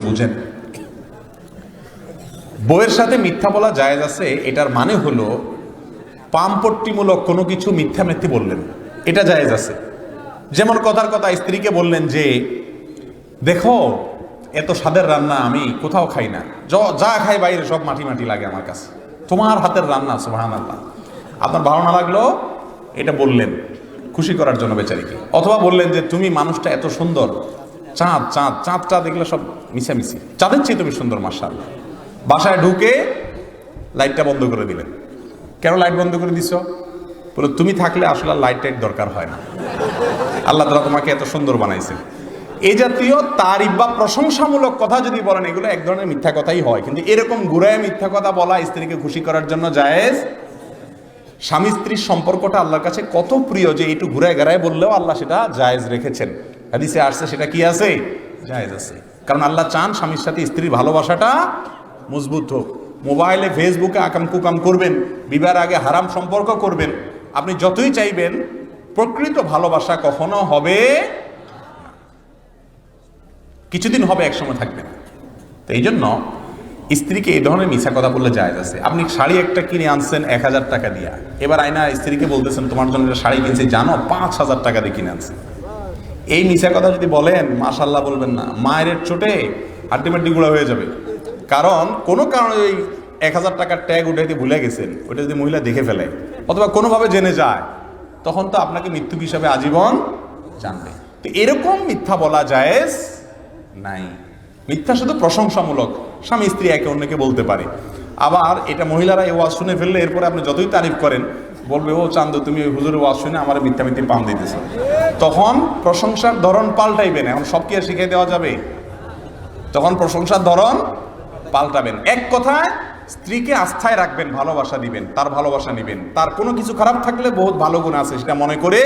বুঝেন, বইয়ের সাথে মিথ্যা বলা জায়েজ আছে, এটার মানে হলো পামপট্টিমূলক কোনো কিছু মিথ্যা বললেন, এটা জায়েজ আছে। যেমন কথার কথা স্ত্রীকে বললেন যে দেখো এত স্বাদের রান্না আমি কোথাও খাই না, যা খাই বাইরে সব মাটি মাটি লাগে আমার কাছে, তোমার হাতের রান্না সুবহানাল্লাহ। আপনার ভালো না লাগলো, এটা বললেন খুশি করার জন্য বেচারিকে। অথবা বললেন যে তুমি মানুষটা এত সুন্দর, চাঁদটা দেখলে সব মিশামিশি, চাঁদের চেয়ে তুমি সুন্দর মাশাআল্লাহ। বাসায় ঢুকে লাইটটা বন্ধ করে দিলেন। কেন লাইট বন্ধ করে দিছো? বলে তুমি থাকলে আসলে লাইট টাইট দরকার হয় না, আল্লাহ তাআলা তোমাকে এত সুন্দর বানাইছেন। এই জাতীয় তারিফ বা প্রশংসামূলক কথা যদি বলেন, এগুলো এক ধরনের মিথ্যা কথাই হয়। কিন্তু এরকম ঘুরায় মিথ্যা কথা বলা স্ত্রীকে খুশি করার জন্য জায়েজ। স্বামী স্ত্রীর সম্পর্কটা আল্লাহর কাছে কত প্রিয় যে একটু ঘুরায় ঘেরায় বললেও আল্লাহ সেটা জায়েজ রেখেছেন। হাদিসে আসছে সেটা কি আছে? জায়েজ আছে। কারণ আল্লাহ চান স্বামীর সাথে স্ত্রীর ভালোবাসাটা মজবুত হোক। মোবাইলে ফেসবুকে আকাম কুকাম করবেন, বিবাহের আগে হারাম সম্পর্ক করবেন, আপনি যতই চাইবেন প্রকৃত ভালোবাসা কখনো হবে, কিছুদিন হবে, একসময় থাকবে না। তো এই জন্য স্ত্রীকে এই ধরনের মিথ্যা কথা বললে জায়েজ আছে। আপনি শাড়ি একটা কিনে আনছেন 1000 টাকা দিয়া, এবার আয়না স্ত্রীকে বলতেছেন তোমার জন্য একটা শাড়ি কিনছি জানো 5000 টাকা দিয়ে কিনে আনছেন। এই মিথ্যা কথা যদি বলেন, মাশাআল্লাহ বলবেন না, মায়ের চোটে হাড্ডি গুঁড়া হয়ে যাবে। কারণ কোনো কারণে ওই 1000 টাকার ট্যাগ উঠাইতে ভুলে গেছেন, ওইটা যদি মহিলা দেখে ফেলে অথবা কোনোভাবে জেনে যায়, তখন তো আপনাকে মৃত্যুক হিসাবে আজীবন জানবে। তো এরকম মিথ্যা বলা জায়েজ নাই। মিথ্যা শুধু প্রশংসামূলক, স্বামী স্ত্রী একে অন্যকে বলতে পারে। আবার এটা মহিলারা এই ওয়াজ শুনে ফেললে এরপরে আপনি যতই তারিফ করেন, বলবে ও চান্দু তুমি ওই হুজুরের ওয়াজ শুনে আমার মিথ্যা পাম দিতেছ। তখন প্রশংসার ধরন পাল্টাইবেন। এখন সব কি আর শিখিয়ে দেওয়া যাবে? তখন প্রশংসার ধরন পাল্টাবেন। এক কথায় স্ত্রীকে আস্থায় রাখবেন, ভালোবাসা দিবেন, তার ভালোবাসা নিবেন। তার কোনো কিছু খারাপ থাকলে বহুত ভালো গুণ আছে সেটা মনে করে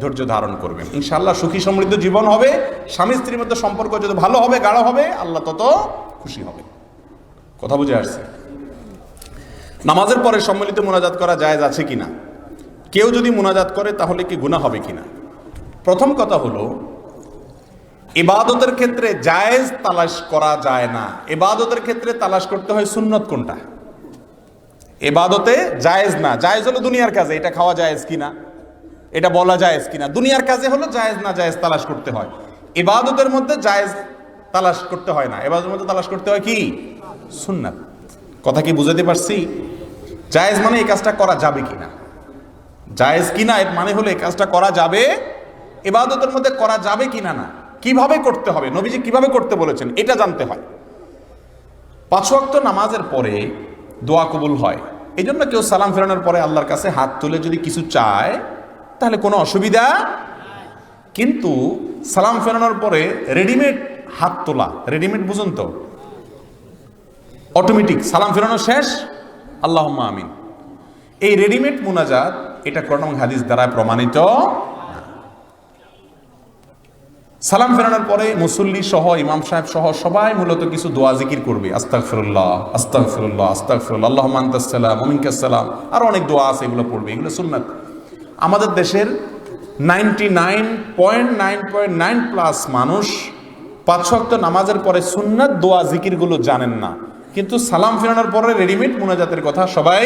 ধৈর্য ধারণ করবেন। ইনশাআল্লাহ সুখী সমৃদ্ধ জীবন হবে। স্বামী স্ত্রীর মধ্যে সম্পর্ক যত ভালো হবে, গাঢ় হবে, আল্লাহ তত খুশি হবে। কথা বুঝে আসছে? নামাজের পরে সম্মিলিত মুনাজাত করা জায়েজ আছে কিনা? কেউ যদি মুনাজাত করে তাহলে কি গুনাহ হবে কিনা? প্রথম কথা হলো, ইবাদতের ক্ষেত্রে জায়েজ তালাশ করা যায় না। ইবাদতের ক্ষেত্রে তালাশ করতে হয় সুন্নত কোনটা। ইবাদতে জায়েজ না, জায়েজ হলো দুনিয়ার কাজে, এটা খাওয়া জায়েজ কিনা, এটা বলা জায়েজ কিনা। দুনিয়ার কাজে হলো জায়েজ না জায়েজ তালাশ করতে হয়। ইবাদতের মধ্যে জায়েজ তালাশ করতে হয় না, ইবাদতের মধ্যে তালাশ করতে হয় কি? সুন্নাত। কথা কি বুঝাতে পারছি? জায়েজ মানে এই কাজটা করা যাবে কিনা, জায়েজ কিনা এর মানে হলো এই কাজটা করা যাবে, ইবাদতের মধ্যে করা যাবে কিনা না, কিভাবে করতে হবে, নবীজি কিভাবে করতে বলেছেন এটা জানতে হয়। 5 ওয়াক্ত নামাজের পরে দোয়া কবুল হয়। এই জন্য কেউ সালাম ফেরানোর পরে আল্লাহর কাছে হাত তুলে যদি কিছু চায় তাহলে কোনো অসুবিধা। কিন্তু সালাম ফেরানোর পরে রেডিমেড হাত তোলা, রেডিমেড বুঝুন তো, অটোমেটিক সালাম ফেরানো শেষ আল্লাহুম্মা আমিন, এই রেডিমেড মুনাজাত এটা কোরআন এবং হাদিস দ্বারা প্রমাণিত। সালাম ফেরানোর পরে মুসল্লি সহ ইমাম সাহেব সহ সবাই মূলত কিছু দোয়া জিকির করবে, আস্তাগফিরুল্লাহ আস্তাগফিরুল্লাহ আস্তাগফিরুল্লাহ, আল্লাহুম্মা আনতাস সালাম ওয়া মিনকাস সালাম, আর অনেক দোয়া আছে, এগুলো পড়বে, এগুলো সুন্নাত। আমাদের দেশের 99.9% মানুষ 5 ওয়াক্ত নামাজের পরে সুন্নাত দোয়া জিকিরগুলো জানেন না, কিন্তু সালাম ফেরানোর পরে রেডিমেড মুনাজাতের কথা সবাই,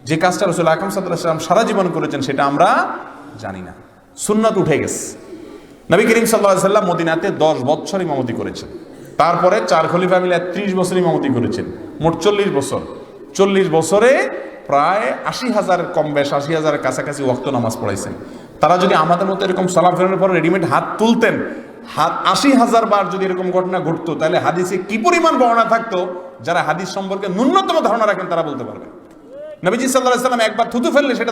যে কাজটা রাসূল আকরাম সাল্লাল্লাহু আলাইহি ওয়াসাল্লাম সারা জীবন করেছেন সেটা আমরা জানি না। সুন্নাত উঠে গেছে। নবী করিম সাল্লাল্লাহু আলাইহি ওয়াসাল্লাম মদিনাতে 10 বছর ইমামতি করেছেন, তারপরে 4 খলিফা মিলে 30 বছর ইমামতি করেছেন, মোট 40 বছর। 40 বছরে প্রায় 80,000 কম বেশ 80,000 কাছাকাছি ওয়াক্ত নামাজ পড়াইছেন। তারা যদি আমাদের মতো এরকম সালাম ফেরানোর পর রেডিমেড হাত তুলতেন, হাত 80,000 বার যদি এরকম ঘটনা ঘটতো, তাহলে হাদিসে কি পরিমাণ বর্ণনা থাকতো, যারা হাদিস সম্পর্কে ন্যূনতম ধারণা রাখেন তারা বলতে পারবেন। নবীজি সাল্লাল্লাহু আলাইহি ওয়াসাল্লাম একবার থুতু ফেললে সেটা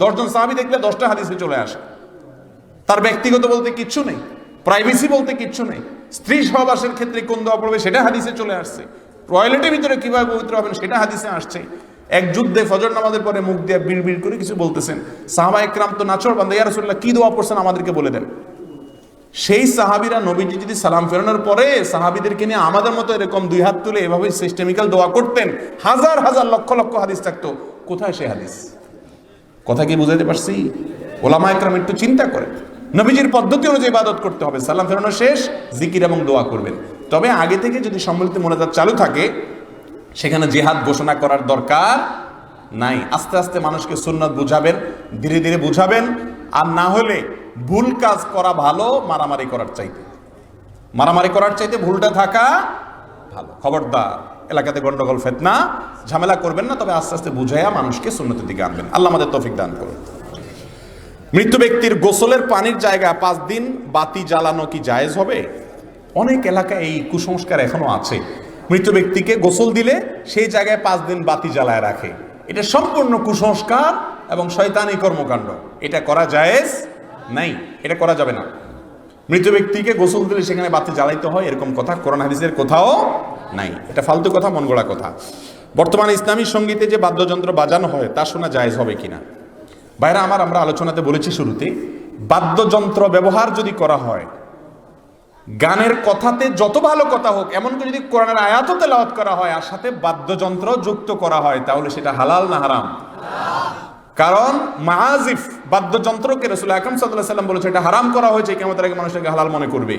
10 জন সাহাবী দেখলে 10টা হাদিসে চলে আসে। তার ব্যক্তিগত বলতে কিচ্ছু নেই, প্রাইভেসি বলতে কিচ্ছু নেই। স্ত্রী সহবাসের ক্ষেত্রে কোন দোয়া পড়বে সেটা হাদিসে চলে আসছে। টয়লেটের ভিতরে কিভাবে পবিত্র হবেন সেটা হাদিসে আসছে। এক যুদ্ধে ফজর নামাজের পরে মুখ দিয়ে বিড় করে কিছু বলতেছেন, সাহাবা একরাম তো নাচর বান্দা, ইয়া রাসূলুল্লাহ কি দোয়া পড়ছেন আমাদেরকে বলে দেন। সেই সাহাবীরা নবীজি যদি সালাম ফেরানোর পরে সাহাবীদেরকে নিয়ে আমাদের মতো এরকম 2 হাত তুলে এভাবে সিস্টেমিক্যাল দোয়া করতেন, হাজার হাজার লক্ষ লক্ষ হাদিস থাকতো। কোথায় সেই হাদিস? কথা কি বুঝাইতে পারছি? ওলামা একরাম একটু চিন্তা করেন। নবীজির পদ্ধতি অনুযায়ী ইবাদত করতে হবে। সালাম ফেরানো শেষ জিকির এবং দোয়া করবেন। তবে আগে থেকে যদি সম্মিলিত মোনাজাত চালু থাকে, সেখানে জিহাদ ঘোষণা করার দরকার নাই। আস্তে আস্তে মানুষকে সুন্নাত বুঝাবেন, ধীরে ধীরে বুঝাবেন। আর না হলে ভুল কাজ করা ভালো মারামারি করার চাইতে। মারামারি করার চাইতে ভুলটা থাকা ভালো। খবরদার এলাকাতে গন্ডগোল ফিতনা ঝামেলা করবেন না, তবে আস্তে আস্তে বুঝাইয়া মানুষকে সুন্নতের দিকে আনবেন। আল্লাহ আমাদের তৌফিক দান করুন। মৃত্যু ব্যক্তির গোসলের পানির জায়গায় 5 দিন বাতি জ্বালানো কি জায়েজ হবে? অনেক এলাকায় এই কুসংস্কার এখনো আছে। মৃত ব্যক্তিকে গোসল দিলে সেই জায়গায় 5 দিন বাতি জ্বালায় রাখে। এটা সম্পূর্ণ কুসংস্কার এবং শয়তানি কর্মকাণ্ড। এটা করা জায়েজ নাই, এটা করা যাবে না। মৃত ব্যক্তিকে গোসল দিলে সেখানে বাতি জ্বালাইতে হয়, এরকম কথা কোরআন হাদিসের কোথাও নাই। এটা ফালতু কথা, মন গড়া কথা। বর্তমানে ইসলামী সঙ্গীতে যে বাদ্যযন্ত্র বাজানো হয় তা শোনা জায়েজ হবে কিনা? ভাইরা আমার, আমরা আলোচনাতে বলেছি শুরুতে, বাদ্যযন্ত্র ব্যবহার যদি করা হয়, গানের কথাতে যত ভালো কথা হোক, এমনকি যদি কোরআনের আয়াতও তেলাওয়াত করা হয় আর সাথে বাদ্যযন্ত্র যুক্ত করা হয়, তাহলে সেটা হালাল না হারাম? কারণ মাআজিফ বাদ্যযন্ত্রকে রাসূল আকরাম সাল্লাল্লাহু আলাইহি ওয়াসাল্লাম বলেছে এটা হারাম করা হয়েছে, কিয়ামতের আগে মানুষকে হালাল মনে করবে।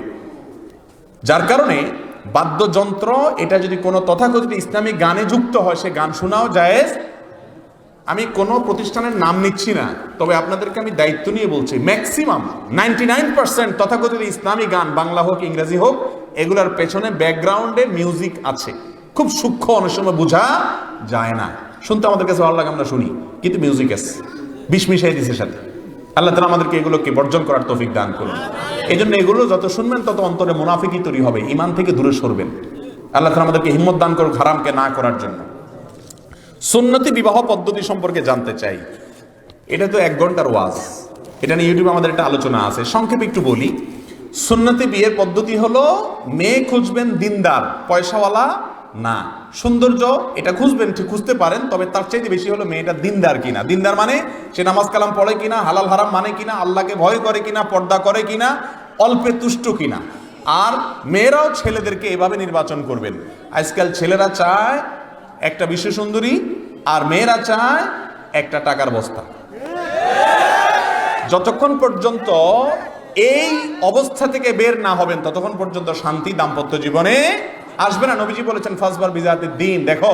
যার কারণে বাদ্যযন্ত্র এটা যদি কোনো তথাকথিত ইসলামিক গানে যুক্ত হয়, সে গান শোনাও জায়েজ। আমি কোনো প্রতিষ্ঠানের নাম নিচ্ছি না, তবে আপনাদেরকে আমি দায়িত্ব নিয়ে বলছি, ম্যাক্সিমাম 99% তথাকথিত ইসলামী গান, বাংলা হোক ইংরেজি হোক, এগুলোর পেছনে ব্যাকগ্রাউন্ডে মিউজিক আছে। খুব সূক্ষ্ম, অনেক সময় বোঝা যায় না, শুনতে আমাদের কাছে ভালো লাগে, আমরা শুনি, কিন্তু মিউজিক আছে, বিষ মিশাই দিছে সাথে। আল্লাহ তাআলা আমাদেরকে এগুলোকে বর্জন করার তৌফিক দান করুন। এই জন্য এগুলো যত শুনবেন তত অন্তরে মুনাফিকি তৈরি হবে, ঈমান থেকে দূরে সরবেন। আল্লাহ তাআলা আমাদেরকে হিম্মত দান করুন হারামকে না করার জন্য। সুন্নতি বিবাহ পদ্ধতি সম্পর্কে জানতে চাই। এটা তো 1 ঘন্টার ওয়াজ, এটা নিয়ে ইউটিউবে আমাদের একটা আলোচনা আছে, সংক্ষেপে একটু বলি। সুন্নতি বিয়ের পদ্ধতি হলো, মেয়ে খুঁজবেন দিনদার, পয়সাওয়ালা না। সৌন্দর্য এটা খুঁজবেন, ঠিক খুঁজতে পারেন, তবে তার চাইতে বেশি হলো মেয়েটা দিনদার কিনা। দিনদার মানে সে নামাজ কালাম পড়ে কিনা, হালাল হারাম মানে কিনা, আল্লাহকে ভয় করে কিনা, পর্দা করে কিনা, অল্পে তুষ্ট কিনা। আর মেয়েরাও ছেলেদেরকে এভাবে নির্বাচন করবেন। আজকাল ছেলেরা চায় একটা বিশ্ব সুন্দরী, আর মেয়েরা চায় একটা টাকার বস্তা। যতক্ষণ পর্যন্ত এই অবস্থা থেকে বের না হবেন, ততক্ষণ পর্যন্ত শান্তি দাম্পত্য জীবনে আসবে না। নবীজি বলেছেন ফাসবার বিজাতিদ দ্বীন। দেখো,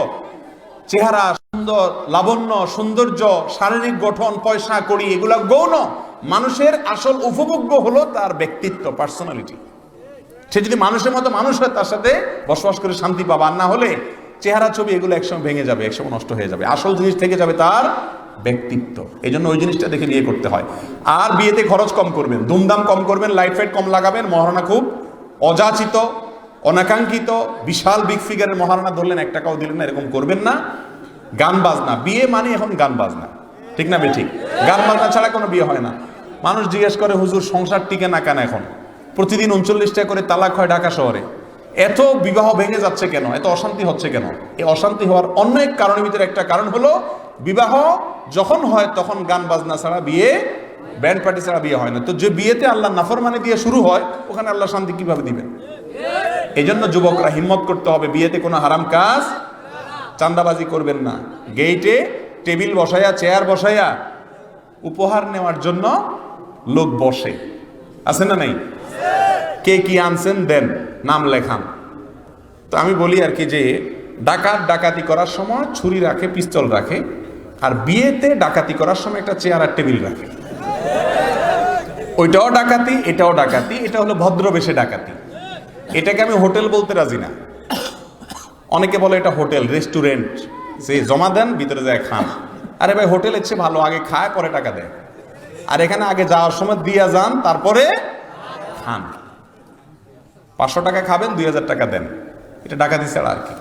চেহারা সুন্দর, লাবণ্য, সৌন্দর্য, শারীরিক গঠন, পয়সা কড়ি, এগুলা গৌণ। মানুষের আসল উপভোগ্য হলো তার ব্যক্তিত্ব, পার্সোনালিটি। সে যদি মানুষের মতো মানুষ হয়, তার সাথে বসবাস করে শান্তি পাবা। আর না হলে চেহারা ছবি এগুলো একসময় ভেঙে যাবে, একসময় নষ্ট হয়ে যাবে। আসল জিনিস থেকে যাবে তার ব্যক্তিত্ব। এই জন্য ওই জিনিসটা দেখে বিয়ে করতে হয়। আর বিয়েতে খরচ কম করবেন, ধুমধাম কম করবেন, লাইট ফাইট কম লাগাবেন। মহারণা খুব অযাচিত, অনাকাঙ্ক্ষিত, বিশাল বিগ ফিগারের মহারণা ধরলেন, 1 টাকাও দিলেন না, এরকম করবেন না। গান বাজনা, বিয়ে মানে এখন গান বাজনা, ঠিক না বেঠিক? গান বাজনা ছাড়া কোনো বিয়ে হয় না। মানুষ জিজ্ঞেস করে, হুজুর সংসার টিকে না কেন? এখন প্রতিদিন 39টা করে তালাক হয় ঢাকা শহরে। এত বিবাহ ভেঙে যাচ্ছে কেন? এত অশান্তি হচ্ছে কেন? এই অশান্তি হওয়ার অন্য এক কারণের ভিতরে একটা কারণ হলো, বিবাহ যখন হয় তখন গান বাজনা ছাড়া বিয়ে, ব্যান্ড পার্টি ছাড়া বিয়ে হয় না। তো যে বিয়েতে আল্লাহ নাফরমানি দিয়ে শুরু হয়, ওখানে আল্লাহ শান্তি কিভাবে দিবেন? এই জন্য যুবকরা হিম্মত করতে হবে, বিয়েতে কোনো হারাম কাজ, চান্দাবাজি করবেন না। গেইটে টেবিল বসাইয়া, চেয়ার বসাইয়া উপহার নেওয়ার জন্য লোক বসে, আছে না নাই? কে কি আনছেন দেন, নাম লেখান। তো আমি বলি আর কি, যে ডাকাতি করার সময় ছুরি রাখে, পিস্তল রাখে, আর বিয়েতে ডাকাতি করার সময় একটা চেয়ার আর টেবিল রাখে। ওইটাও ডাকাতি, এটাও ডাকাতি। এটা হলো ভদ্রবেশে ডাকাতি। এটাকে আমি হোটেল বলতে রাজি না। অনেকে বলে এটা হোটেল, রেস্টুরেন্ট, যে জমা দেন ভিতরে যায় খান। আরে ভাই, হোটেলের চেয়ে ভালো, আগে খায় পরে টাকা দেয়। আর এখানে আগে যাওয়ার সময় দিয়া যান, তারপরে খান। 500 টাকা খাবেন, 2000 টাকা দেন। এটা ডাকাতি ছাড়া আর কি।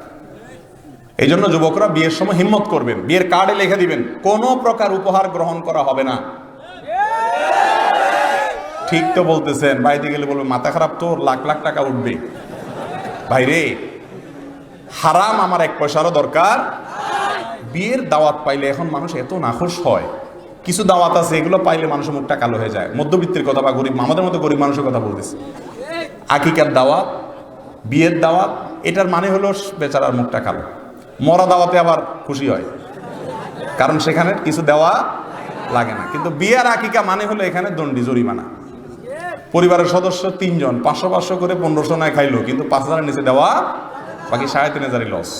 এই জন্য যুবকরা বিয়ের সময় হিম্মত করবেন, বিয়ের কার্ডে লিখে দিবেন কোনো প্রকার উপহার গ্রহণ করা হবে না। ঠিক তো বলতেছেন, বাইরে গেলে বলবে মাথা খারাপ, তোর লাখ লাখ টাকা উঠবে। ভাইরে, হারাম আমার 1 পয়সারও দরকার। বিয়ের দাওয়াত পাইলে এখন মানুষ এত নাখোশ হয়। কিছু দাওয়াত আছে, এগুলো পাইলে মানুষের মুখটা কালো হয়ে যায়। মধ্যবিত্তের কথা বা গরিব, আমাদের মতো গরিব মানুষের কথা বলতেছে। আকিকার দাওয়াত, বিয়ের দাওয়াত, এটার মানে হলো বেচারার মুখটা কালো। মরা দাওয়াতে আবার খুশি হয়, কারণ সেখানে কিছু দেওয়া লাগে না। কিন্তু বিয়ের আকিকা মানে হলো এখানে দণ্ডি, জরিমানা। পরিবারের সদস্য 3 জন, 500 করে 1500 নয় খাইলো, কিন্তু 5000-এর নিচে দেওয়া, বাকি 3500 লস।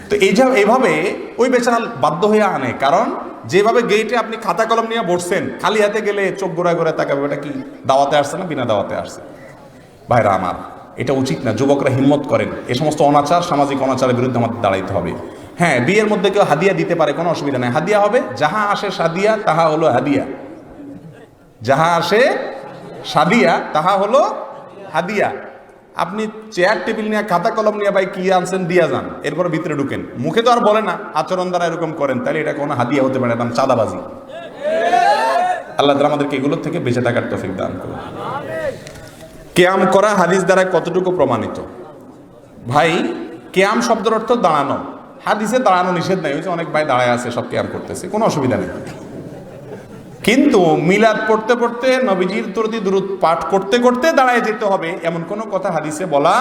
তো এইভাবে ওই বেচারা বাধ্য হয়ে আনে, কারণ যেভাবে গেটে আপনি খাতা কলম নিয়ে বসছেন, খালি হাতে গেলে চোখ গোড়ায় গোড়ায় তাকাবে, এটা কি দাওয়াতে আসছে না বিনা দাওয়াতে আসছে। ভাইরা আমার, এটা উচিত না। যুবকরা হিম্মত করেন, এ সমস্ত অনাচার, সামাজিক অনাচারের বিরুদ্ধে আমাদের দাঁড়াইতে হবে। হ্যাঁ, বিয়ের মধ্যে কেউ হাদিয়া দিতে পারে, কোনো অসুবিধা নেই, হাদিয়া হবে। যাহা আসে সাদিয়া তাহা হলো হাদিয়া, যাহা আসে সাদিয়া তাহা হলো হাদিয়া। আপনি চেয়ার টেবিল নিয়ে খাতা কলম নিয়ে ভাই কি আনছেন দিয়া যান, এরপর ভিতরে ঢুকেন, মুখে তো আর বলে না, আচরণ দ্বারা এরকম করেন, তাহলে এটা কোনো হাদিয়া হতে পারে না, চাঁদাবাজি। আল্লাহ তাআলা আমাদেরকে এগুলোর থেকে বেঁচে থাকার তৌফিক দান করুন। কিয়াম করা হাদিস দ্বারা কতটুকু প্রমাণিত? ভাই, কিয়াম শব্দের অর্থ দাঁড়ানো, হাদিসে দাঁড়ানো নিষেধ নাই। ওই যে অনেক ভাই দাঁড়ায় আছে, সব কিয়াম করতেছে, কোনো অসুবিধা নেই। কিন্তু মিলাদ পড়তে পড়তে, নবীজির প্রতি দুরূদ পাঠ করতে করতে দাঁড়ায় যেতে হবে, এমন কোনো কথা হাদিসে বলা।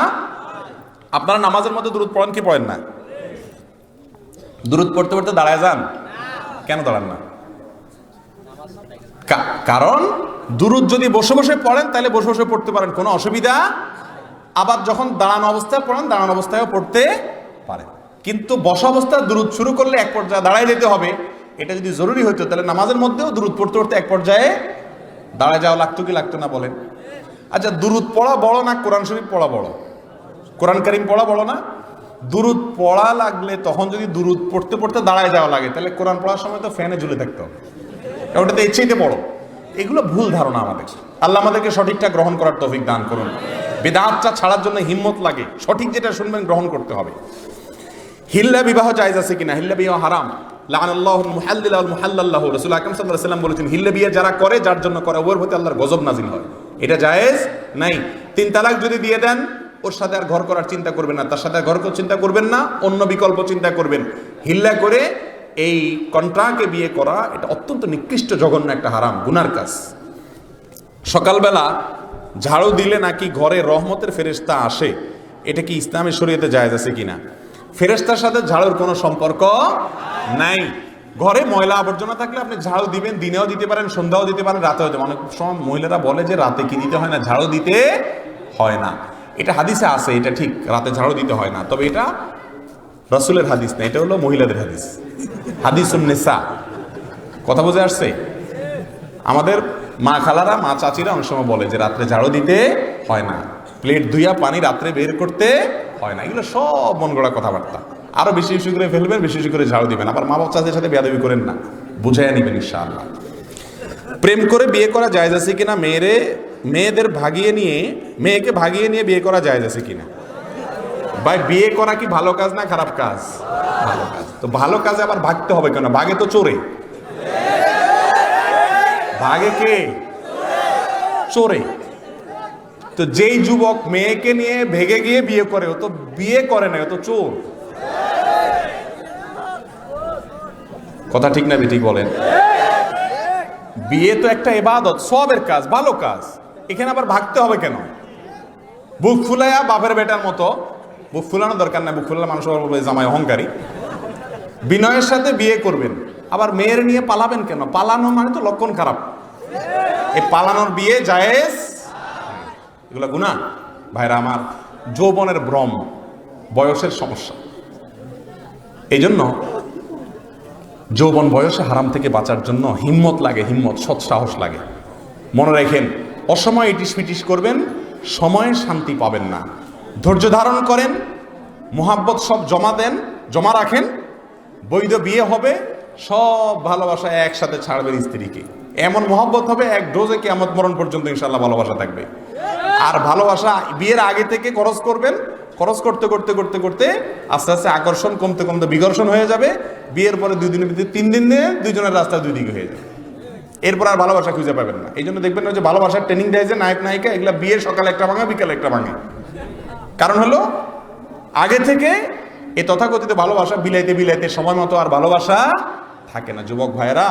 আপনারা নামাজের মধ্যে দুরূদ পড়েন কি পড়েন না? দুরূদ পড়তে পড়তে দাঁড়ায় যান, কেন দাঁড়ান না? কারণ দুরূদ যদি বসে বসে পড়েন তাহলে বসে বসে পড়তে পারেন, কোনো অসুবিধা। আবার যখন দাঁড়ানো অবস্থায় পড়েন, দাঁড়ানো অবস্থায়ও পড়তে পারেন। কিন্তু বসা অবস্থায় দুরূদ শুরু করলে এক পর্যায়ে দাঁড়ায় যেতে হবে। এটা যদি জরুরি হতো তাহলে নামাজের মধ্যেও দুরূদ পড়তে পড়তে এক পর্যায়ে দাঁড়ায় যাওয়া লাগতো কি লাগতো না বলেন? আচ্ছা, দুরূদ পড়া বড় না কোরআন শরীফ পড়া বড়? কোরআন কারীম পড়া বড় না? দুরূদ পড়া লাগলে তখন যদি দুরূদ পড়তে পড়তে দাঁড়ায় যাওয়া লাগে, তাহলে কোরআন পড়ার সময় তো ফ্যানে ঝুলে থাকতে হবে, ওটাতে ইচ্ছেইতে বড়। এগুলো ভুল ধারণা আমাদের। আল্লাহ আমাদেরকে সঠিকটা গ্রহণ করার তৌফিক দান করুন। বিদআতটা ছাড়ার জন্য হিম্মত লাগে, সঠিক যেটা শুনবেন গ্রহণ করতে হবে। হিল্লা বিবাহ জায়েজ আছে কিনা? হিল্লা বিবাহ হারাম। লাআনাল্লাহুল মুহাল্লিলা ওয়াল মুহাল্লাল লাহু। রাসূল আকরাম সাল্লাল্লাহু আলাইহি ওয়াসাল্লাম বলেছেন, হিল্লা বিয়ে যারা করে, যার জন্য করে, ওর প্রতি আল্লাহর গজব নাজিল হয়। এটা জায়েজ নাই। 3 তালাক যদি দিয়ে দেন, ওর সাথে আর ঘর করার চিন্তা করবেন না, তার সাথে ঘর করার চিন্তা করবেন না, অন্য বিকল্প চিন্তা করবেন। হিল্লা করে এই কন্ট্রাকে বিয়ে করা, এটা অত্যন্ত নিকৃষ্ট, জঘন্য একটা হারাম, গুনার কাজ। সকালবেলা ঝাড়ু দিলে নাকি ঘরে রহমতের ফেরেশতা আসে, এটা কি ইসলামের শরীয়তে জায়েজ আছে কিনা? ফেরেশতার সাথে ঝাড়ুর কোনো সম্পর্ক নাই। ঘরে ময়লা আবর্জনা থাকলে আপনি ঝাড়ু দিবেন, দিনেও দিতে পারেন, সন্ধ্যাও দিতে পারেন, রাতেও দিতে পারেন। অনেক সময় মহিলারা বলে যে রাতে কি দিতে হয় না, ঝাড়ু দিতে হয় না। এটা হাদিসে আছে, এটা ঠিক, রাতে ঝাড়ু দিতে হয় না। তবে এটা রাসূলের হাদিস না, এটা হলো মহিলাদের হাদিস, হাদিসুন নিসা। কথা বুঝে আসছে? আমাদের মা খালারা, মা চাচিরা অনেক সময় বলে যে রাত্রে ঝাড়ু দিতে হয় না, প্লেট ধুইয়া পানি রাত্রে বের করতে হয় না। এগুলো সব মন গড়া কথাবার্তা। আরো বেশি বেশি করে ফেলবেন, বেশি বেশি করে ঝাড়ু দিবেন। আবার মা বাচ্চাদের সাথে বেয়াদবি করেন না, বুঝাইয়া নিবেন ইনশাআল্লাহ। প্রেম করে বিয়ে করা জায়েজ আছে কিনা? মেয়েকে ভাগিয়ে নিয়ে বিয়ে করা জায়েজ আছে কিনা? ভাই, বিয়ে করা কি ভালো কাজ না খারাপ কাজ? ভালো কাজ। তো ভালো কাজে আবার ভাগতে হবে কেন? ভাগে তো চোরে। ভাগে কে? চোরে। তো যেই যুবক মেয়েকে নিয়ে ভেগে গিয়ে বিয়ে করে, ও তো বিয়ে করে না, ও তো চোর। কথা ঠিক না ঠিক বলেন? বিয়ে তো একটা ইবাদত, সবের কাজ, ভালো কাজ। এখানে আবার ভাগতে হবে কেন? বুক ফুলাইয়া বাপের বেটার মতো, বুক ফুলানো দরকার না, বুক ফুলালে মানুষ জামাই অহংকারী। বিনয়ের সাথে বিয়ে করবেন, আবার মেয়ের নিয়ে পালাবেন কেন? পালানো মানে তো লক্ষণ খারাপ। এই পালানোর বিয়ে জায়েজ, এগুলো গুনাহ। ভাইরা আমার, যৌবনের ভ্রম, বয়সের সমস্যা। এই জন্য যৌবন বয়সে হারাম থেকে বাঁচার জন্য হিম্মত লাগে, হিম্মত, সৎ সাহস লাগে। মনে রাখেন, অসময়ে ইটিস পিটিস করবেন, সময়ে শান্তি পাবেন না। ধৈর্য ধারণ করেন, মোহাব্বত সব জমা দেন, জমা রাখেন, বৈধ বিয়ে হবে, সব ভালোবাসা একসাথে ছাড়বেন স্ত্রীকে। এমন মোহাব্বত হবে, এক ডোজে কিয়ামত মরণ পর্যন্ত ইনশাআল্লাহ ভালোবাসা থাকবে। আর ভালোবাসা বিয়ের আগে থেকে খরচ করবেন, খরচ করতে করতে করতে করতে আস্তে আস্তে আকর্ষণ কমতে কমতে বিকর্ষণ হয়ে যাবে। বিয়ের পরে 2 দিনের ভিতরে 3 দিনে দুইজনের রাস্তা 2 দিকে হয়ে যাবে। এরপর আর ভালোবাসা খুঁজে পাবেন না। এই জন্য দেখবেন না যে ভালোবাসার ট্রেনিং দেয় যে নায়ক নায়িকা, এগুলা বিয়ের সকালে একটা ভাঙা, বিকালে একটা ভাঙে। কারণ হলো আগে থেকে এই তথাকথিত ভালোবাসা বিলাইতে বিলাইতে সময় মতো আর ভালোবাসা থাকে না। যুবক ভাইয়েরা,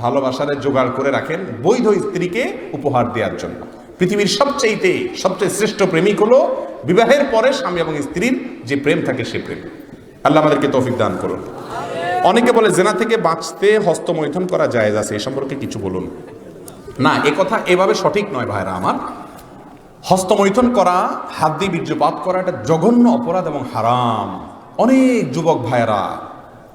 ভালোবাসারে জোগাড় করে রাখেন বৈধ স্ত্রীকে উপহার দেওয়ার জন্য। পৃথিবীর সবচেয়ে শ্রেষ্ঠ প্রেমিক হলো বিবাহের পরে স্বামী এবং স্ত্রীর যে প্রেম থাকে, সে প্রেম। আল্লাহ আমাদেরকে তৌফিক দান করুন। অনেকে বলে জেনা থেকে বাঁচতে হস্তমৈথুন করা জায়েজ আছে, এ সম্পর্কে কিছু বলুন। না, এ কথা এভাবে সঠিক নয় ভাইরা আমার। হস্তমৈথুন করা, হাত দিয়ে বীর্যপাত করা এটা জঘন্য অপরাধ এবং হারাম। অনেক যুবক ভাইয়েরা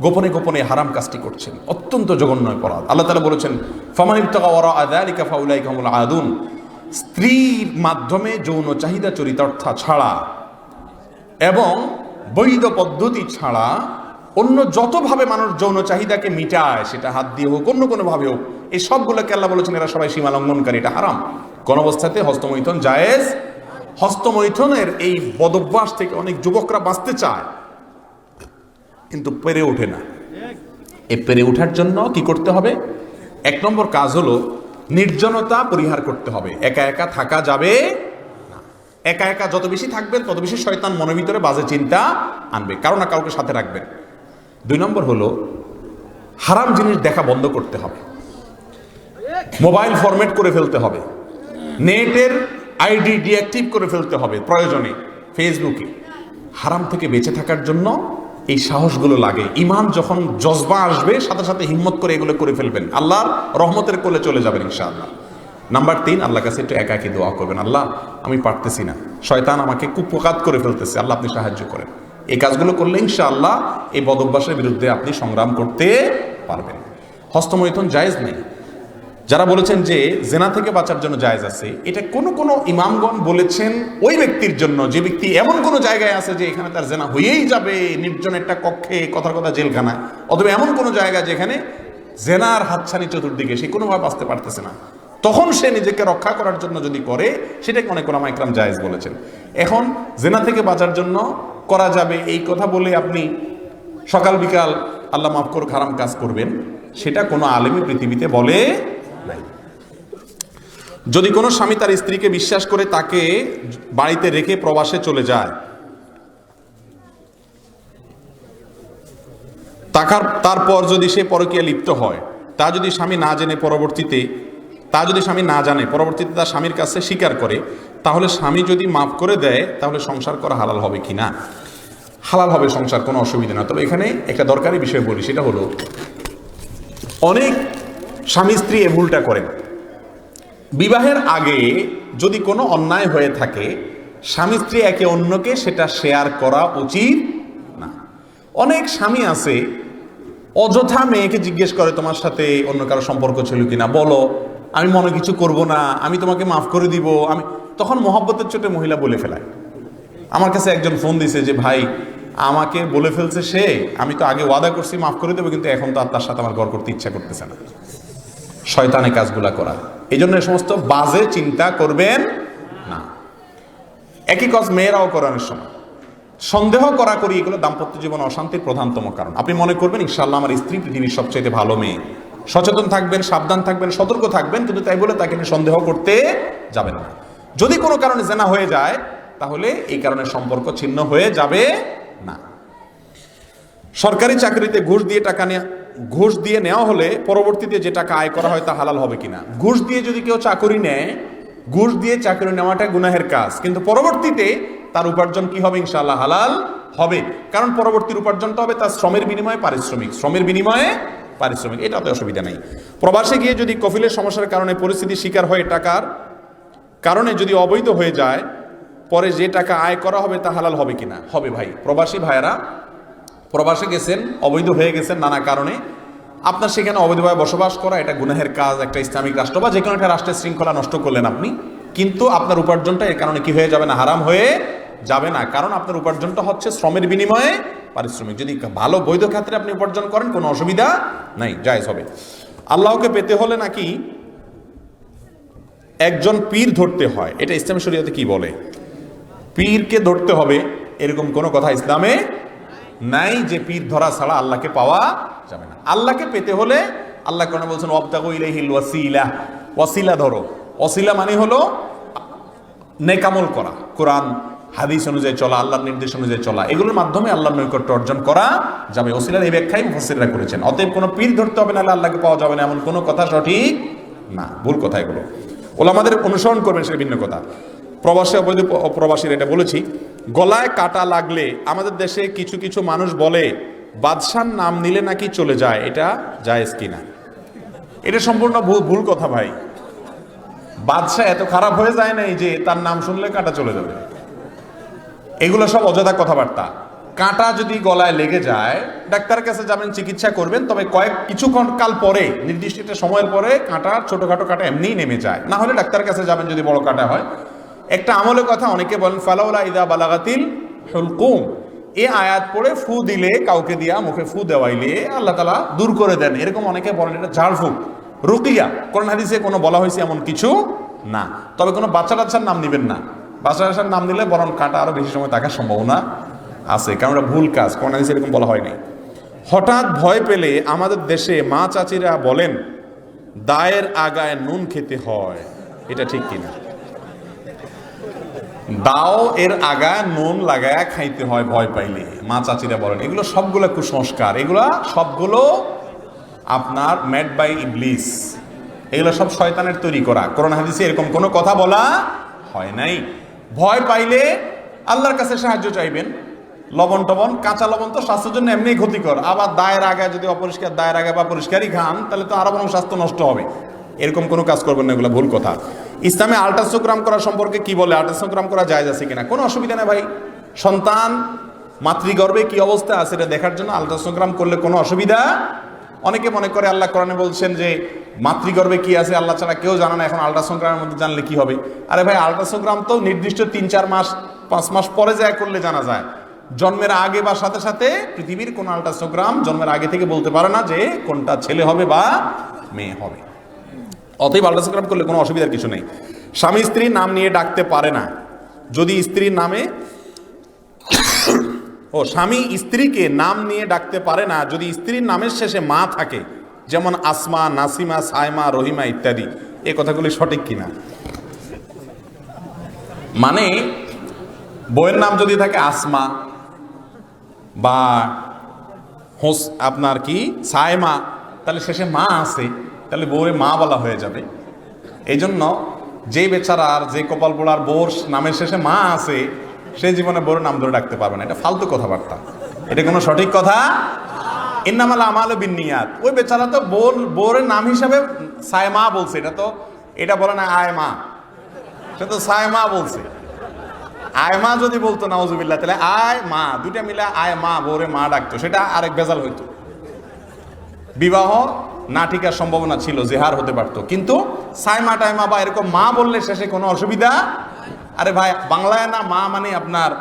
গোপনে গোপনে হারাম কাজটি করছেন, অত্যন্ত জঘন্য অপরাধ। আল্লাহ তাআলা বলেছেন, ফামান ইবতাগা ওয়ারাআ যালিকা ফাউলাইকা হুমুল আদুন। স্ত্রীর মাধ্যমে যৌন চাহিদা চরিতার্থ ছাড়া এবং বৈধ পদ্ধতি ছাড়া অন্য যতভাবে মানুষ যৌন চাহিদাকে মিটায়, সেটা হাত দিয়ে হোক অন্য কোনোভাবে হোক, এই সবগুলোকে আল্লাহ বলেছেন এরা সবাই সীমা লঙ্ঘনকারী, এটা হারাম। কোন অবস্থাতে হস্তমৈথুন জায়েজ। হস্তমৈথুনের এই বদভ্যাস থেকে অনেক যুবকরা বাঁচতে চায় কিন্তু পেরে ওঠে না। এ পেরে ওঠার জন্য কি করতে হবে? এক নম্বর কাজ হলো নির্জনতা পরিহার করতে হবে। একা একা থাকা যাবে না। একা একা যত বেশি থাকবেন তত বেশি শয়তান মনের ভিতরে বাজে চিন্তা আনবে, কারো না কাউকে সাথে রাখবেন। দুই নম্বর হলো হারাম জিনিস দেখা বন্ধ করতে হবে। মোবাইল ফরম্যাট করে ফেলতে হবে, নেটের আইডি ডিঅ্যাক্টিভ করে ফেলতে হবে প্রয়োজনে। ফেসবুকে হারাম থেকে বেঁচে থাকার জন্য এই সাহসগুলো লাগে। ইমান যখন জজবা আসবে সাথে সাথে হিম্মত করে এগুলো করে ফেলবেন, আল্লাহর রহমতের কোলে চলে যাবেন ইনশাআল্লাহ। নাম্বার 3, আল্লাহর কাছে একটু একাকী দোয়া করবেন, আল্লাহ আমি পারতেছি না, শয়তান আমাকে কুপকাত করে ফেলতেছে, আল্লাহ আপনি সাহায্য করেন। এই কাজগুলো করলে ইনশাআল্লাহ এই বদভ্যাসের বিরুদ্ধে আপনি সংগ্রাম করতে পারবেন। হস্তমৈথুন জায়েজ নেই। যারা বলেছেন যে জেনা থেকে বাঁচার জন্য জায়েজ আছে, এটা কোন কোন ইমামগণ বলেছেন ওই ব্যক্তির জন্য যে ব্যক্তি এমন কোন জায়গায় আছে যে এখানে তার জেনা হয়েই যাবে, নির্জন একটা কক্ষে, কথার কথা জেলখানায়, অথবা এমন কোন জায়গা যেখানে জেনার হাতছানি চতুর্দিকে, সে কোনোভাবে বাঁচতে পারতেছে না, তখন সে নিজেকে রক্ষা করার জন্য যদি করে, সেটাকে অনেক ওলামা ইকরাম জায়েজ বলেছেন। এখন জেনা থেকে বাঁচার জন্য করা যাবে এই কথা বলে আপনি সকাল বিকাল আল্লাহ মাফ করুক হারাম কাজ করবেন, সেটা কোনো আলেমী পৃথিবীতে বলে নাই। যদি কোনো স্বামী তার স্ত্রীকে বিশ্বাস করে তাকে বাড়িতে রেখে প্রবাসে চলে যায়, তারপর যদি সে পরকীয়া লিপ্ত হয়, তা যদি স্বামী না জানে পরবর্তীতে তার স্বামীর কাছে স্বীকার করে, তাহলে স্বামী যদি মাফ করে দেয় তাহলে সংসার করা হালাল হবে কিনা? হালাল হবে সংসার, কোনো অসুবিধা না। তবে এখানে একটা দরকারি বিষয় বলি, সেটা হলো অনেক স্বামী স্ত্রী এ ভুলটা করেন। বিবাহের আগে যদি কোনো অন্যায় হয়ে থাকে, স্বামী স্ত্রী একে অন্যকে সেটা শেয়ার করা উচিত না। অনেক স্বামী আছে অযথা মেয়েকে জিজ্ঞেস করে তোমার সাথে অন্য কারো সম্পর্ক ছিল কিনা, বলো, আমি মনে কিছু করব না, আমি তোমাকে মাফ করে দিব। তখন মহব্বতের চোটে মহিলা বলে ফেলায়। আমার কাছে একজন ফোন দিছে যে ভাই আমাকে বলে ফেলছে সে, আমি তো আগে ওয়াদা করছি মাফ করে দেবো, কিন্তু এখন তো আর তার সাথে আমার ঘর করতে ইচ্ছা করতেছে না। শয়তানে কাজগুলা করা, এই জন্য এই সমস্ত বাজে চিন্তা করবেন না। একই কাজ মেয়েরাও করানোর সময় সন্দেহ করা করি, এগুলো দাম্পত্য জীবন অশান্তির প্রধানতম কারণ। আপনি মনে করবেন ইনশাআল্লাহ আমার স্ত্রী পৃথিবীর সবচেয়ে ভালো মেয়ে, সচেতন থাকবেন, সাবধান থাকবেন, সতর্ক থাকবেন, কিন্তু তাই বলে তাকে নিয়ে সন্দেহ করতে যাবেন না। যদি কোনো কারণে জেনা হয়ে যায় তাহলে এই কারণে সম্পর্ক ছিন্ন হয়ে যাবে না। সরকারি চাকরিতে ঘুষ দিয়ে নেওয়া হলে পরবর্তীতে যে টাকা আয় করা হয় তা হালাল হবে কিনা? ঘুষ দিয়ে যদি কেউ চাকরি নেয়, ঘুষ দিয়ে চাকরি নেওয়াটা গুনাহের কাজ, কিন্তু পরবর্তীতে তার উপার্জন কি হবে? ইনশাআল্লাহ হালাল হবে, কারণ পরবর্তীর উপার্জনটা হবে তার শ্রমের বিনিময়ে পারিশ্রমিক, এটাতে অসুবিধা নেই। প্রবাসে গিয়ে যদি কফিলের সমস্যার কারণে পরিস্থিতির শিকার হয়ে টাকার কারণে যদি অবৈধ হয়ে যায়, পরে যে টাকা আয় করা হবে তা হালাল হবে কিনা? হবে ভাই। প্রবাসী ভাইয়েরা প্রবাসে গেছেন, অবৈধ হয়ে গেছেন নানা কারণে, আপনার সেখানে অবৈধভাবে বসবাস করা এটা গুনাহের কাজ। একটা ইসলামিক রাষ্ট্র বা যে কোনো একটা রাষ্ট্রের শৃঙ্খলা নষ্ট করলেন আপনি, কিন্তু আপনার উপার্জনটা এর কারণে কি হয়ে যাবে না? হারাম হয়ে যাবে না, কারণ আপনার উপার্জনটা হচ্ছে শ্রমের বিনিময়ে পারিশ্রমিক। যদি ভালো বৈধ ক্ষেত্রে আপনি উপার্জন করেন কোনো অসুবিধা নাই, জায়েজ হবে। আল্লাহকে পেতে হলে নাকি একজন পীর ধরতে হয়, এটা ইসলামী শরীয়তে কি বলে? পীরকে ধরতে হবে এরকম কোনো কথা ইসলামে নাই যে পীর ধরা ছাড়া আল্লাহকে পাওয়া যাবে না। আল্লাহকে পেতে হলে আল্লাহ কোরআনে বলছেন ওয়াবতাগু ইলাইহিল ওয়াসিলা, ওয়াসিলা ধরো। ওয়াসিলা মানে হলো নেকামল করা, কোরআন হাদিস অনুযায়ী চলা, আল্লাহর নির্দেশ অনুযায়ী চলা, এগুলোর মাধ্যমে আল্লাহর নৈকট্য অর্জন করা যাবে। ওসিলার এই ব্যাখ্যাই মুফাসসিররা করেছেন। অতএব কোনো পীর ধরতে হবে না আল্লাহকে পাওয়া যাবে না, এমন কোনো কথা সঠিক না, ভুল কথা এগুলো। ওলামাদের অনুসরণ করবেন সেটা ভিন্ন কথা। প্রবাসী অবৈধ অপ্রবাসীর এটা বলেছি। গলায় কাটা লাগলে আমাদের দেশে কিছু কিছু মানুষ বলে বাদশার নাম নিলে নাকি চলে যায়, এটা জায়েজ কিনা? এটা সম্পূর্ণ ভুল কথা ভাই। বাদশাহ এত খারাপ হয়ে যায় নাই যে তার নাম শুনলে কাঁটা চলে যাবে। এগুলো সব অযথা কথাবার্তা। কাঁটা যদি গলায় লেগে যায় ডাক্তারের কাছে যাবেন, চিকিৎসা করবেন, তবে কিছুক্ষণ কাল পরে, নির্দিষ্ট একটা সময়ের পরে কাঁটা, ছোটখাটো কাঁটা এমনিই নেমে যায়। না হলে ডাক্তারের কাছে যাবেন যদি বড় কাঁটা হয়। একটা আমলের কথা অনেকে বলেন, ফালাউলা ইদা বালাগাতিল হুলকুম, এই আয়াত পড়ে ফু দিলে, কাউকে দিয়া মুখে ফু দেওয়াইলে আল্লাহ তাআলা দূর করে দেন, এরকম অনেকে বলেন। এটা ঝাড়ফুঁক, রুকিয়া, কোরআন হাদিসে কোনো বলা হয়েছে এমন কিছু না। তবে কোনো বাচ্চা টাচ্চার নাম নিবেন না। বাচ্চা টাচ্চার নাম নিলে বরং কাঁটা আরো বেশি সময় থাকার সম্ভাবনা আছে, কারণ এটা ভুল কাজ, কোরআন হাদিসে এরকম বলা হয়নি। হঠাৎ ভয় পেলে আমাদের দেশে মা চাচিরা বলেন দায়ের আগায় নুন খেতে হয়, এটা ঠিক কিনা? দাও এর আগা নুন লাগায়া খাইতে হয় ভয় পাইলে, মা চাচিরা বলেন। এগুলো সবগুলো কুসংস্কার, এগুলা সবগুলো আপনার মেড বাই ইবলিস, এগুলো সব শয়তানের তৈরি করা। কোরআন হাদিসে এরকম কোনো কথা বলা হয় নাই। ভয় পাইলে আল্লাহর কাছে সাহায্য চাইবেন। লবণ টবণ, কাঁচা লবণ তো স্বাস্থ্যের জন্য এমনি ক্ষতিকর, আবার দায়ের আগায় যদি অপরিষ্কার দায়ের আগায় বা পরিষ্কারই খান তাহলে তো আরো বরং স্বাস্থ্য নষ্ট হবে। এরকম কোনো কাজ করবেন না, এগুলো ভুল কথা। ইসলামে আল্ট্রাসোগ্রাম করা সম্পর্কে কি বলে? আল্ট্রাসোগ্রাম করা জায়েজ আছে কিনা? কোনো অসুবিধা নেই ভাই। সন্তান মাতৃগর্ভে কি অবস্থা আছে এটা দেখার জন্য আল্ট্রাসোগ্রাম করলে কোনো অসুবিধা। অনেকে মনে করে আল্লাহ কোরআনে বলছেন যে মাতৃগর্ভে কি আছে আল্লাহ ছাড়া কেউ জানে না, এখন আল্ট্রাসোগ্রামের মধ্যে জানলে কি হবে? আরে ভাই, আল্ট্রাসোগ্রাম তো নির্দিষ্ট 3-4 মাস 5 মাস পরে যায় করলে জানা যায়। জন্মের আগে বা সাথে সাথে পৃথিবীর কোন আল্ট্রাসোগ্রাম জন্মের আগে থেকে বলতে পারে না যে কোনটা ছেলে হবে বা মেয়ে হবে। অতএব আল্ট্রাসোগ্রাম করলে কোনো অসুবিধার কিছু নেই। স্বামী স্ত্রীর নাম নিয়ে ডাকতে পারে না যদি স্ত্রীর নামে স্বামী স্ত্রীকে নাম নিয়ে ডাকতে পারে না যদি স্ত্রীর নামের শেষে মা থাকে, যেমন আসমা, নাসিমা, সাইমা, রহিমা ইত্যাদি। এই কথাগুলি সঠিক কিনা? মানে বইয়ের নাম যদি থাকে আসমা বা আপনার কি সাইমা, তাহলে শেষে মা আছে, তাহলে বউরে মা বলা হয়ে যাবে। এই জন্য যে বেচারার, যে কপাল পোড়ার বউর নামের শেষে মা আছে, সে জীবনে বউর নাম ধরে ডাকতে পারবে না। এটা ফালতু কথাবার্তা, এটা কোনো সঠিক কথা। ইন্নামাল আমালু বিন্নিয়াত, ওই বেচারা তো বউর নাম হিসাবে সাইমা বলছে, এটা বলে না আয় মা, সে তো সাইমা বলছে। আয় মা যদি বলতো নাউজুবিল্লাহ, তাহলে আয় মা দুইটা মিলে আয় মা, বউরে মা ডাকতো, সেটা আরেক বেজাল হইতো। বিবাহ না ঠিকার সম্ভাবনা ছিল, জেহার হতে পারতো। কিন্তু সাইমা টাইমা বা এরকম মা বললে শেষে কোনো অসুবিধা। আরে ভাই, বাংলায় না মা মানে আপনার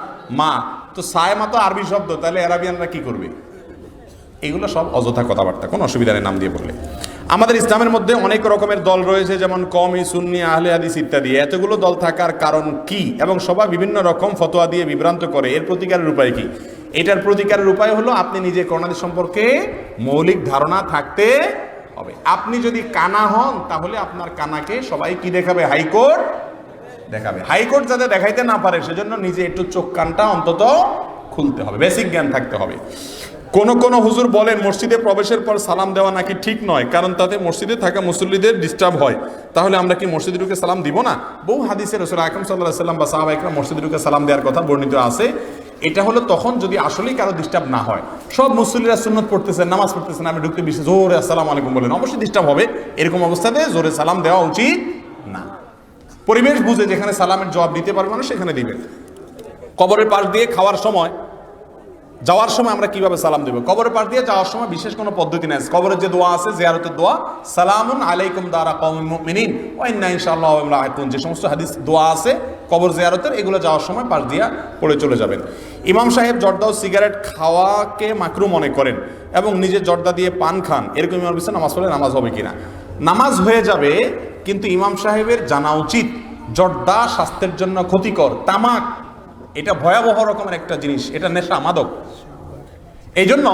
মা, তো সাইমা তো আরবি শব্দ, তাহলে আরাবিয়ানরা কি করবে? এগুলো সব অযথা কথাবার্তা, কোনো অসুবিধা নেই নাম দিয়ে বললে। আমাদের ইসলামের মধ্যে অনেক রকমের দল রয়েছে, যেমন কওমি, সুন্নি, আহলে হাদিস ইত্যাদি। এতগুলো দল থাকার কারণ কি? এবং সবাই বিভিন্ন রকম ফতোয়া দিয়ে বিভ্রান্ত করে, এর প্রতিকারের উপায় কি? এটার প্রতিকারের উপায় হলো আপনি নিজে কোরআন হাদিস সম্পর্কে মৌলিক ধারণা থাকতে হবে। আপনি যদি কানা হন তাহলে আপনার কানাকে সবাই কি দেখাবে? হাইকোর্ট দেখাবে। হাইকোর্ট যাতে দেখাইতে না পারে সেজন্য নিজে একটু চোখ কানটা অন্তত খুলতে হবে, বেসিক জ্ঞান থাকতে হবে। কোন হুজুর বলেন মসজিদে প্রবেশের পর সালাম দেওয়া নাকি ঠিক নয়, কারণ তাতে মসজিদে থাকা মুসল্লিদের ডিস্টার্ব হয়। তাহলে আমরা কি মসজিদে ঢুকে সালাম দিব না? বহু হাদিসে রাসূল আকরাম সাল্লাল্লাহু আলাইহি ওয়াসাল্লাম বা সাহাবা ইকরাম মসজিদে ঢুকে সালাম দেওয়ার কথা বর্ণিত আছে। এটা হলো তখন যদি আসলেই কারো ডিস্টার্ব না হয়, সব মুসল্লিরা সুন্নত পড়তেছেন, নামাজ পড়তেছেন, আমি ঢুকতে বেশি জোরে আসসালামু আলাইকুম বলেন, অবশ্যই ডিস্টার্ব হবে। এরকম অবস্থাতে জোরে সালাম দেওয়া উচিত না। পরিবেশ বুঝে যেখানে সালামের জবাব দিতে পারবে না সেখানে দিবেন। কবরের পাশ দিয়ে খাওয়ার সময়, যাওয়ার সময় আমরা কিভাবে সালাম দেব? কবরের পাশ দিয়ে যাওয়ার সময় বিশেষ কোনো পদ্ধতি নেই। কবরের যে দোয়া আছে, জিয়ারতের দোয়া, সালামুন আলাইকুম দারা কওমিল মুমিনিন ওয়া ইন্না ইনশাআল্লাহু লাহিকুন, যে সমস্ত হাদিস দোয়া আছে কবর জিয়ারতের, এগুলো যাওয়ার সময় পাশ দিয়া পড়ে চলে যাবেন। ইমাম সাহেব জর্দা ও সিগারেট খাওয়াকে মাকরু মনে করেন এবং নিজে জর্দা দিয়ে পান খান, এরকম ইমাম বিষয়ে নামাজ পড়লে নামাজ হবে কিনা? নামাজ হয়ে যাবে, কিন্তু ইমাম সাহেবের জানা উচিত জর্দা স্বাস্থ্যের জন্য ক্ষতিকর। তামাক এটা ভয়াবহ রকমের একটা জিনিস, এটা নেশা, মাদক। এই জন্য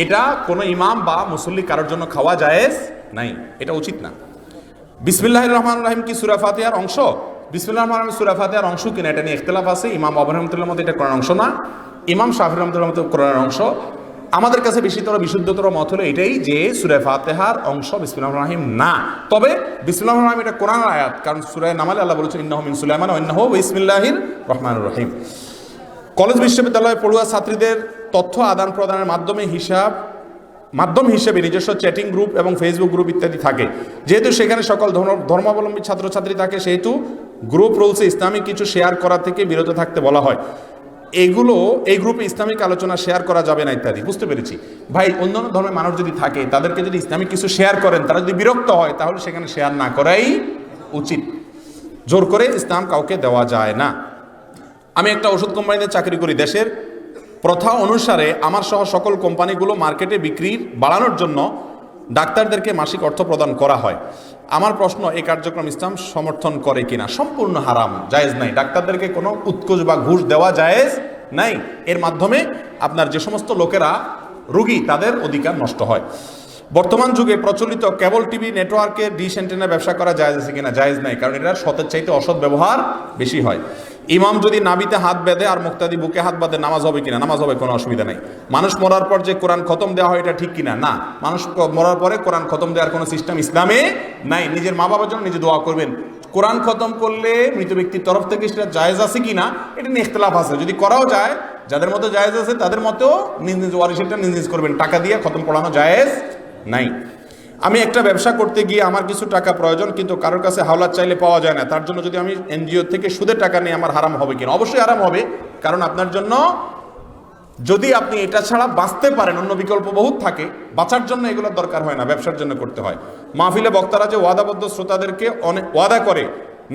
এটা কোনো ইমাম বা মুসল্লি কারোর জন্য খাওয়া জায়েজ নাই, এটা উচিত না। বিসমিল্লাহির রহমানির রহিম কি সূরা ফাতিহার অংশ? বিসমিল্লাহির রহমানির রহিম সূরা ফাতিহার অংশ কিনা এটা নিয়ে ইখতিলাফ আছে। ইমাম আবু রহমাতুল্লাহর মতে এটা কোরআন অংশ না, ইমাম শাফিঈ রহমাতুল্লাহর মতে কোরআনের অংশ। আমাদের কাছে বিশুদ্ধতর মত হলো এটাই যে সূরা ফাতিহার অংশ বিসমিল্লাহির রহমানির রহিম না। তবে বিসমিল্লাহির রহমানির রহিম এটা কোরআনের আয়াত, কারণ সূরা নামলে আল্লাহ বলেছেন ইন্নাহু মিন সুলাইমান ওয়া ইন্নাহু বিসমিল্লাহির রহমানির রহিম। কলেজ বিশ্ববিদ্যালয়ে পড়ুয়া ছাত্রীদের তথ্য আদান প্রদানের মাধ্যমে হিসাব মাধ্যম হিসেবে নিজস্ব চ্যাটিং গ্রুপ এবং ফেসবুক গ্রুপ ইত্যাদি থাকে। যেহেতু সেখানে সকল ধর্মাবলম্বী ছাত্রছাত্রী থাকে, সেহেতু গ্রুপ রুলসে ইসলামিক কিছু শেয়ার করা থেকে বিরত থাকতে বলা হয়। এই গ্রুপে ইসলামিক আলোচনা শেয়ার করা যাবে না ইত্যাদি। বুঝতে পেরেছি ভাই। অন্যান্য ধর্মের মানুষ যদি থাকে, তাদেরকে যদি ইসলামিক কিছু শেয়ার করেন, তারা যদি বিরক্ত হয়, তাহলে সেখানে শেয়ার না করাই উচিত। জোর করে ইসলাম কাউকে দেওয়া যায় না। আমি একটা ওষুধ কোম্পানিতে চাকরি করি। দেশের প্রথা অনুসারে আমার সহ সকল কোম্পানিগুলো মার্কেটে বিক্রি বাড়ানোর জন্য ডাক্তারদেরকে মাসিক অর্থ প্রদান করা হয়। আমার প্রশ্ন, এই কার্যক্রম ইসলাম সমর্থন করে কিনা? সম্পূর্ণ হারাম, জায়েজ নাই। ডাক্তারদেরকে কোনো উৎকোচ বা ঘুষ দেওয়া জায়েজ নাই। এর মাধ্যমে আপনার যে সমস্ত লোকেরা রোগী, তাদের অধিকার নষ্ট হয়। বর্তমান যুগে প্রচলিত কেবল টিভি নেটওয়ার্কে ডিশ অ্যান্টেনা ব্যবসা করা জায়েজ আছে কিনা? জায়েজ নাই, কারণ এটার সতের চাইতে অসৎ ব্যবহার বেশি হয়। ইমাম যদি নাবিতে হাত বেঁধে আর মুক্তাদি বুকে হাত বাঁধে, নামাজ হবে কিনা? নামাজ হবে, কোনো অসুবিধা নেই। মানুষ মরার পর যে কোরআন খতম দেওয়া হয়, এটা ঠিক কিনা? না, মানুষ মরার পরে কোরআন খতম দেওয়ার কোনো সিস্টেম ইসলামে নাই। নিজের মা বাবার জন্য নিজে দোয়া করবেন। কোরআন খতম করলে মৃত ব্যক্তির তরফ থেকে সেটা জায়েজ আছে কিনা, এটা নিয়ে ইখতিলাফ আছে। যদি করাও যায়, যাদের মতো জায়েজ আছে তাদের মতো নিজ নিজ ওয়ারিসেরটা নিজ নিজ করবেন। টাকা দিয়ে খতম পড়ানো জায়েজ নাই। আমি একটা ব্যবসা করতে গিয়ে আমার কিছু টাকা প্রয়োজন, কিন্তু কারোর কাছে হাওলাত চাইলে পাওয়া যায় না। তার জন্য যদি আমি এনজিও থেকে সুদের টাকা নিয়ে, আমার হারাম হবে কিনা? অবশ্যই হারাম হবে, কারণ আপনার জন্য, যদি আপনি এটা ছাড়া বাঁচতে পারেন, অন্য বিকল্প বহুত থাকে, বাঁচার জন্য এগুলোর দরকার হয় না, ব্যবসার জন্য করতে হয়। মাহফিলে বক্তারা যে ওয়াদাবদ্ধ শ্রোতাদেরকে অনেক ওয়াদা করে,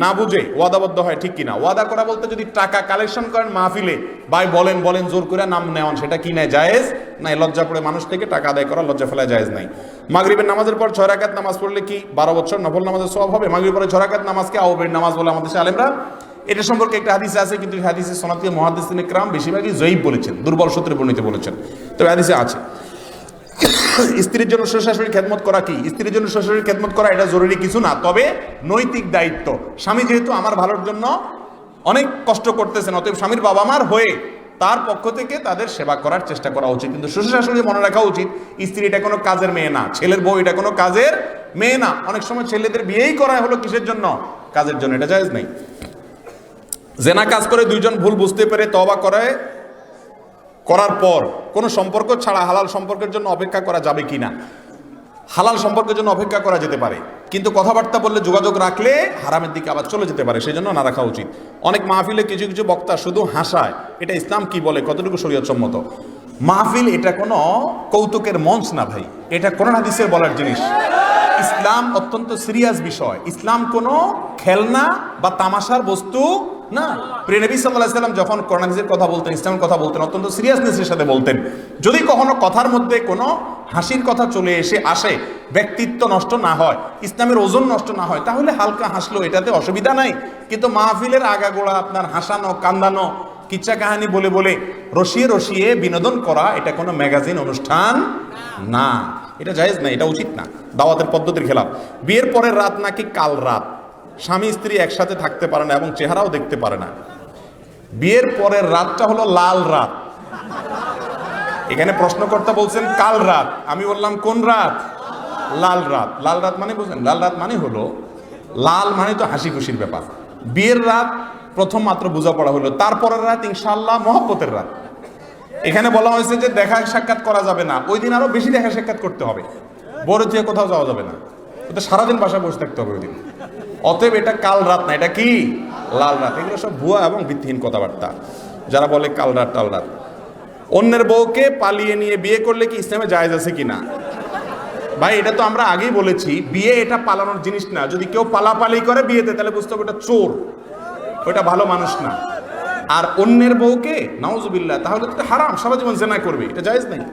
না বুঝে ওয়াদাবদ্ধ হয়, ঠিক কিনা? ওয়াদা করা বলতে যদি টাকা কালেকশন করেন মাহফিলে, ভাই বলেন বলেন জোর করে নাম নেওয়ান, সেটা কি নেয়? জায়েজ নাই। লজ্জা পড়ে মানুষ থেকে টাকা আদায় করা, লজ্জা ফেলা জায়েজ নাই। মাগরিবের নামাজের পর 6 রাকাত নামাজ পড়লে কি 12 বছর নফল নামাজের সওয়াব হবে? মাগরিবের পরে 6 রাকাত নামাজকে আউবের নামাজ বলে আমাদের আলেমরা। এটা সম্পর্কে একটা হাদিস আছে, কিন্তু হাদিসে সনাতীয় মুহাদ্দিসিন ইকরাম বেশিরভাগই জয়ীফ বলেছেন, দুর্বল সূত্রে বর্ণিত বলেছেন। তবে হাদিসে আছে। স্ত্রীর জন্য শ্বশুর খেদমত করা কি? স্ত্রীর জন্য শ্বশুরের খেদমত করা এটা জরুরি কিছু না, তবে নৈতিক দায়িত্ব। স্বামী যেহেতু আমার ভালোর জন্য অনেক কষ্ট করতেছেন, অতএব স্বামীর বাবা মার হয়ে তার পক্ষ থেকে তাদের সেবা করার চেষ্টা করা উচিত। কিন্তু শ্বশুর শাশুড়ি মনে রাখা উচিত, স্ত্রী এটা কোনো কাজের মেয়ে না, ছেলের বউ এটা কোনো কাজের মেয়ে না। অনেক সময় ছেলেদের বিয়েই করা হলো কিসের জন্য? কাজের জন্য। এটা জায়েজ নেই। জেনা কাজ করে দুইজন ভুল বুঝতে পেরে তওবা করার পর কোনো সম্পর্ক ছাড়া হালাল সম্পর্কের জন্য অপেক্ষা করা যাবে কিনা? হালাল সম্পর্কের জন্য অপেক্ষা করা যেতে পারে, কিন্তু কথাবার্তা বললে, যোগাযোগ রাখলে হারামের দিকে আবার চলে যেতে পারে, সেই জন্য না রাখা উচিত। অনেক মাহফিলে কিছু কিছু বক্তা শুধু হাসায়, এটা ইসলাম কি বলে, কতটুকু শরীয়ত সম্মত? মাহফিল এটা কোনো কৌতুকের মঞ্চ না ভাই, এটা কোরআন হাদিসের বলার জিনিস। ইসলাম অত্যন্ত সিরিয়াস বিষয়। ইসলাম কোনো খেলনা বা তামাশার বস্তু না। প্রিয় নবী সাল্লাল্লাহু আলাইহি ওয়াসাল্লাম যখন কোরআন হাদিসের কথা বলতেন, ইসলামের কথা বলতেন, অত্যন্ত সিরিয়াসনেসের সাথে বলতেন। যদি কখনো কথার মধ্যে কোনো হাসির কথা চলে আসে, ব্যক্তিত্ব নষ্ট না হয়, ইসলামের ওজন নষ্ট না হয়, তাহলে হালকা হাসলো, এটাতে অসুবিধা নাই। কিন্তু মাহফিলের আগাগোড়া আপনার হাসানো, কান্দানো, কিচ্ছা কাহিনী বলে বলে রসিয়ে রসিয়ে বিনোদন করা, এটা কোনো ম্যাগাজিন অনুষ্ঠান না। এটা জায়েজ না, এটা উচিত না, দাওয়াতের পদ্ধতির খেলাফ। বিয়ের পরের রাত নাকি কাল রাত, স্বামী স্ত্রী একসাথে থাকতে পারে না এবং চেহারাও দেখতে পারে না। বিয়ের পরের রাতটা হলো লাল রাত। এখানে প্রশ্নকর্তা বলছেন কাল রাত, আমি বললাম কোন রাত? লাল রাত। লাল রাত মানে বুঝলেন? লাল রাত মানে হলো, লাল মানে তো হাসি খুশির ব্যাপার। বিয়ের রাত প্রথম মাত্র বোঝাপড়া হলো, তারপরের রাত ইনশাআল্লাহ মহব্বতের রাত। এখানে বলা হয়েছে যে দেখা সাক্ষাৎ করা যাবে না, ওই দিন আরো বেশি দেখা সাক্ষাৎ করতে হবে, বড় থেকে কোথাও যাওয়া যাবে না, ওটা সারাদিন বাসায় বসে থাকতে হবে ওই দিন। অতএব এটা কাল রাত না, এটা কি? লাল রাত। এগুলো সব ভুয়া এবং ভিত্তিহীন কথাবার্তা, যারা বলে কাল রাত টাল রাত। অন্যের বউকে পালিয়ে নিয়ে বিয়ে করলে কি ইসলামে জায়েজ আছে কিনা? ভাই এটা তো আমরা আগেই বলেছি, বিয়ে এটা পালানোর জিনিস না। যদি কেউ পালাপালি করে বিয়েতে, তাহলে বুঝতে হবে ওটা চোর, ওটা ভালো মানুষ না। আর অন্যের বউকে নাউজুবিল্লাহ, তাহলে তো হারাম, সারা জীবন জেনা করবে, এটা জায়েজ নেই।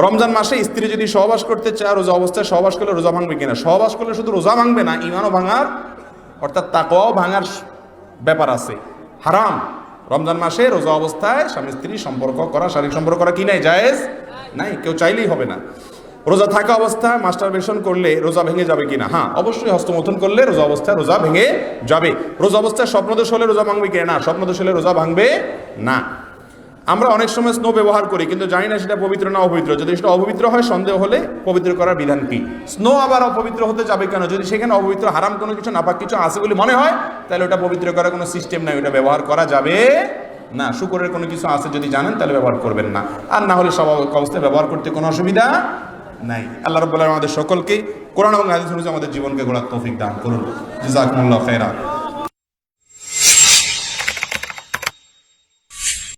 রমজান মাসে স্ত্রী যদি সহবাস করতে চায়, রোজা অবস্থায় সহবাস করলে রোজা ভাঙবে কিনা? সহবাস করলে শুধু রোজা ভাঙবে না, ঈমানও ভাঙার, অর্থাৎ তাকওয়াও ভাঙার ব্যাপার আছে। হারাম। রমজান মাসে রোজা অবস্থায় স্বামী স্ত্রী সম্পর্ক করা, শারীরিক সম্পর্ক করা কি নাই? জায়েজ নাই, কেউ চাইলেই হবে না। রোজা থাকা অবস্থায় মাস্টারবেশন করলে রোজা ভেঙে যাবে কিনা? হ্যাঁ, অবশ্যই হস্তমৈথুন করলে রোজা অবস্থায় রোজা ভেঙে যাবে। রোজা অবস্থায় স্বপ্নদোষ হলে রোজা ভাঙবে কিনা? না, স্বপ্নদোষ হলে রোজা ভাঙবে না। আমরা অনেক সময় স্নো ব্যবহার করি, কিন্তু জানি না সেটা পবিত্র না অপবিত্র। যদি সেটা অপবিত্র হয়, সন্দেহ হলে পবিত্র করার বিধান কি? স্নো আবার অপবিত্র হতে যাবে কেন? যদি সেখানে অপবিত্র হারাম কোনো কিছু, নাপাক কিছু আছে বলে মনে হয়, তাহলে ওটা পবিত্র করার কোনো সিস্টেম নাই, ওটা ব্যবহার করা যাবে না। শুকরের কোনো কিছু আছে যদি জানেন, তাহলে ব্যবহার করবেন না। আর না হলে স্বাভাবিক অবস্থায় ব্যবহার করতে কোনো অসুবিধা নাই। আল্লাহ রাব্বুল আলামিন আমাদের সকলকে কোরআন এবং হাদিস অনুযায়ী আমাদের জীবনকে গড়ার তৌফিক দান করুন। জাযাকুমুল্লাহু খাইরা।